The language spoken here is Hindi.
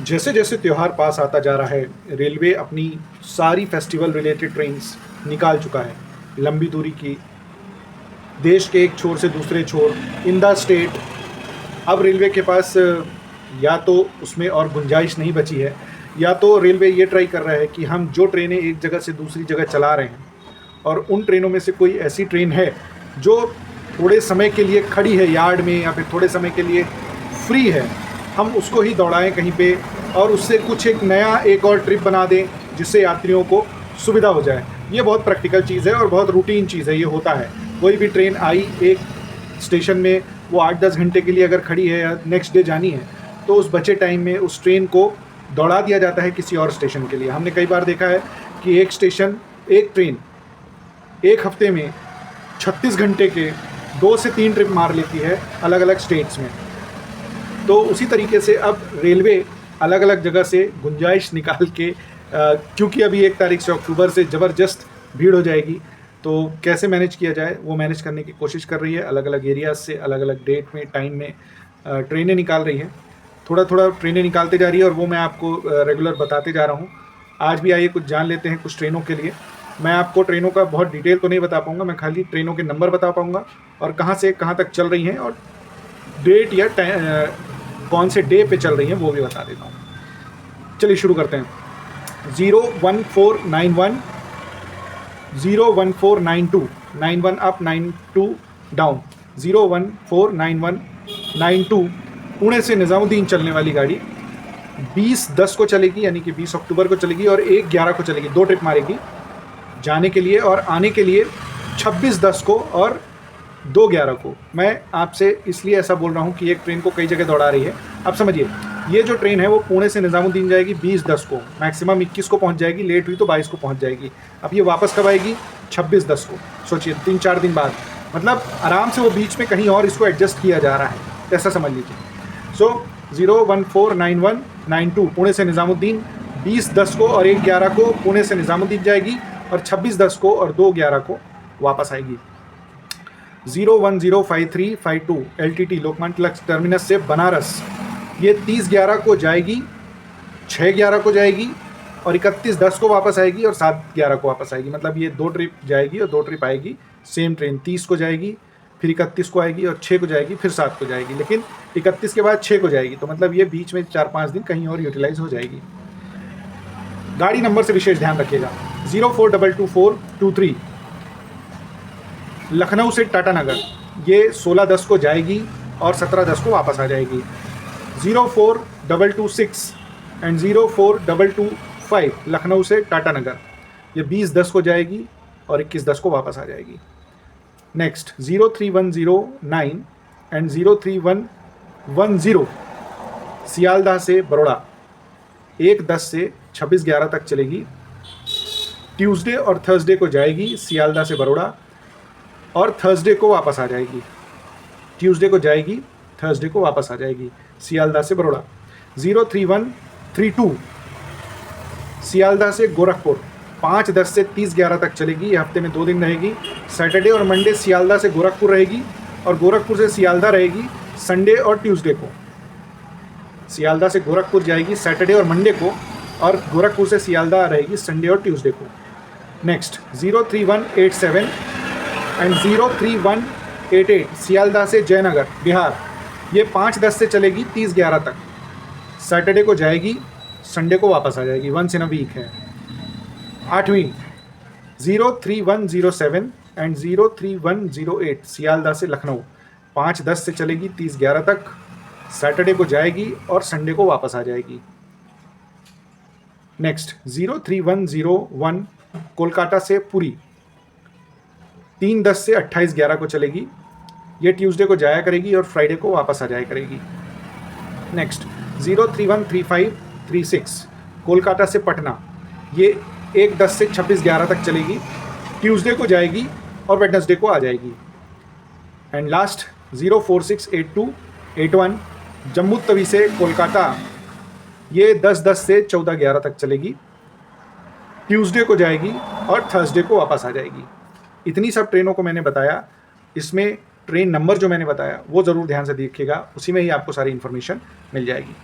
जैसे जैसे त्यौहार पास आता जा रहा है, रेलवे अपनी सारी फेस्टिवल रिलेटेड ट्रेन्स निकाल चुका है। लंबी दूरी की, देश के एक छोर से दूसरे छोर, इन द स्टेट। अब रेलवे के पास या तो उसमें और गुंजाइश नहीं बची है, या तो रेलवे ये ट्राई कर रहा है कि हम जो ट्रेनें एक जगह से दूसरी जगह चला रहे हैं और उन ट्रेनों में से कोई ऐसी ट्रेन है जो थोड़े समय के लिए खड़ी है यार्ड में या फिर थोड़े समय के लिए फ्री है, हम उसको ही दौड़ाएं कहीं पे और उससे कुछ एक और ट्रिप बना दें जिससे यात्रियों को सुविधा हो जाए। ये बहुत प्रैक्टिकल चीज़ है और बहुत रूटीन चीज़ है। ये होता है, कोई भी ट्रेन आई एक स्टेशन में, वो 8-10 घंटे के लिए अगर खड़ी है या नेक्स्ट डे जानी है, तो उस बचे टाइम में उस ट्रेन को दौड़ा दिया जाता है किसी और स्टेशन के लिए। हमने कई बार देखा है कि एक ट्रेन एक हफ्ते में 36 घंटे के 2 से 3 ट्रिप मार लेती है अलग अलग स्टेट्स में। तो उसी तरीके से अब रेलवे अलग अलग जगह से गुंजाइश निकाल के, क्योंकि अभी 1 तारीख से अक्टूबर से ज़बरदस्त भीड़ हो जाएगी, तो कैसे मैनेज किया जाए वो मैनेज करने की कोशिश कर रही है। अलग अलग एरियाज़ से अलग अलग डेट में, टाइम में ट्रेनें निकाल रही है। थोड़ा थोड़ा ट्रेनें निकालते जा रही है और वो मैं आपको रेगुलर बताते जा रहा हूँ। आज भी आइए कुछ जान लेते हैं कुछ ट्रेनों के लिए। मैं आपको ट्रेनों का बहुत डिटेल तो नहीं बता पाऊँगा, मैं खाली ट्रेनों के नंबर बता पाऊँगा और कहाँ से कहाँ तक चल रही हैं और डेट या कौन से डे पे चल रही हैं वो भी बता देता हूँ। चलिए शुरू करते हैं। 01491, 01492, 91 अप 92 डाउन, 0149192 पुणे से निज़ामुद्दीन चलने वाली गाड़ी 20:10 को चलेगी, यानी कि 20 अक्टूबर को चलेगी और 1:11 को चलेगी। 2 ट्रिप मारेगी जाने के लिए और आने के लिए 26:10 को और 2:11 को। मैं आपसे इसलिए ऐसा बोल रहा हूँ कि एक ट्रेन को कई जगह दौड़ा रही है। अब समझिए, ये जो ट्रेन है वो पुणे से निज़ामुद्दीन जाएगी 20:10 को, मैक्सिमम 21 को पहुँच जाएगी, लेट हुई तो 22 को पहुँच जाएगी। अब ये वापस कब आएगी? 26:10 को। सोचिए 3-4 दिन बाद, मतलब आराम से वो बीच में कहीं और इसको एडजस्ट किया जा रहा है, ऐसा समझ लीजिए। सो 0149192 पुणे से निज़ामुद्दीन 20:10 को और 1:11 को पुणे से निज़ामुद्दीन जाएगी और 26:10 को और 2:11 को वापस आएगी। 0105352 LTT लोकमान्य तिलक टर्मिनस से बनारस, ये 30:11 को जाएगी, 6:11 को जाएगी और 31:10 को वापस आएगी और 7:11 को वापस आएगी। मतलब ये 2 ट्रिप जाएगी और 2 ट्रिप आएगी। सेम ट्रेन 30 को जाएगी, फिर 31 को आएगी और 6 को जाएगी, फिर 7 को जाएगी, लेकिन 31 के बाद 6 को जाएगी। तो मतलब ये बीच में 4-5 दिन कहीं और यूटिलाइज हो जाएगी। गाड़ी नंबर से विशेष ध्यान रखिएगा। 0422423 लखनऊ से टाटानगर, ये 16:10 को जाएगी और 17:10 को वापस आ जाएगी। 04226 एंड 04225 लखनऊ से टाटानगर, ये 20:10 को जाएगी और 21:10 को वापस आ जाएगी। नेक्स्ट 03109 एंड 03110 सियालदह से बड़ौदा, 1:10 से 26:11 तक चलेगी। ट्यूसडे और थर्सडे को जाएगी सियालदह से बड़ौदा और थर्सडे को वापस आ जाएगी। ट्यूसडे को जाएगी, थर्सडे को वापस आ जाएगी सियालदह से बड़ौदा। 03132 सियालदह से गोरखपुर, 5:10 से 30:11 तक चलेगी। ये हफ्ते में 2 दिन रहेगी। सैटरडे और मंडे सियालदह से गोरखपुर रहेगी और गोरखपुर से सियालदह रहेगी संडे और ट्यूसडे को। सियालदह से गोरखपुर जाएगी सैटरडे और मंडे को और गोरखपुर से सियालदह रहेगी संडे और ट्यूसडे को। नेक्स्ट 03187 एंड 03188 सियालदह से जयनगर बिहार, ये 5:10 से चलेगी 30:11 तक। सैटरडे को जाएगी, संडे को वापस आ जाएगी, वंस इन अ वीक है। 8वीं 03107 एंड 03108 सियालदह से लखनऊ, 5:10 से चलेगी 30:11 तक। सैटरडे को जाएगी और संडे को वापस आ जाएगी। नेक्स्ट 03101 कोलकाता से पुरी, 3:10 से 28:11 को चलेगी। ये ट्यूसडे को जाया करेगी और फ्राइडे को वापस आ जाया करेगी। नेक्स्ट 0313536 कोलकाता से पटना, ये 1:10 से 26:11 तक चलेगी। ट्यूसडे को जाएगी और वेडनेसडे को आ जाएगी। एंड लास्ट 0468281 जम्मू तवी से कोलकाता, ये 10:10 से 14:11 तक चलेगी। ट्यूसडे को जाएगी और थर्सडे को वापस आ जाएगी। इतनी सब ट्रेनों को मैंने बताया, इसमें ट्रेन नंबर जो मैंने बताया वो ज़रूर ध्यान से देखिएगा, उसी में ही आपको सारी इन्फॉर्मेशन मिल जाएगी।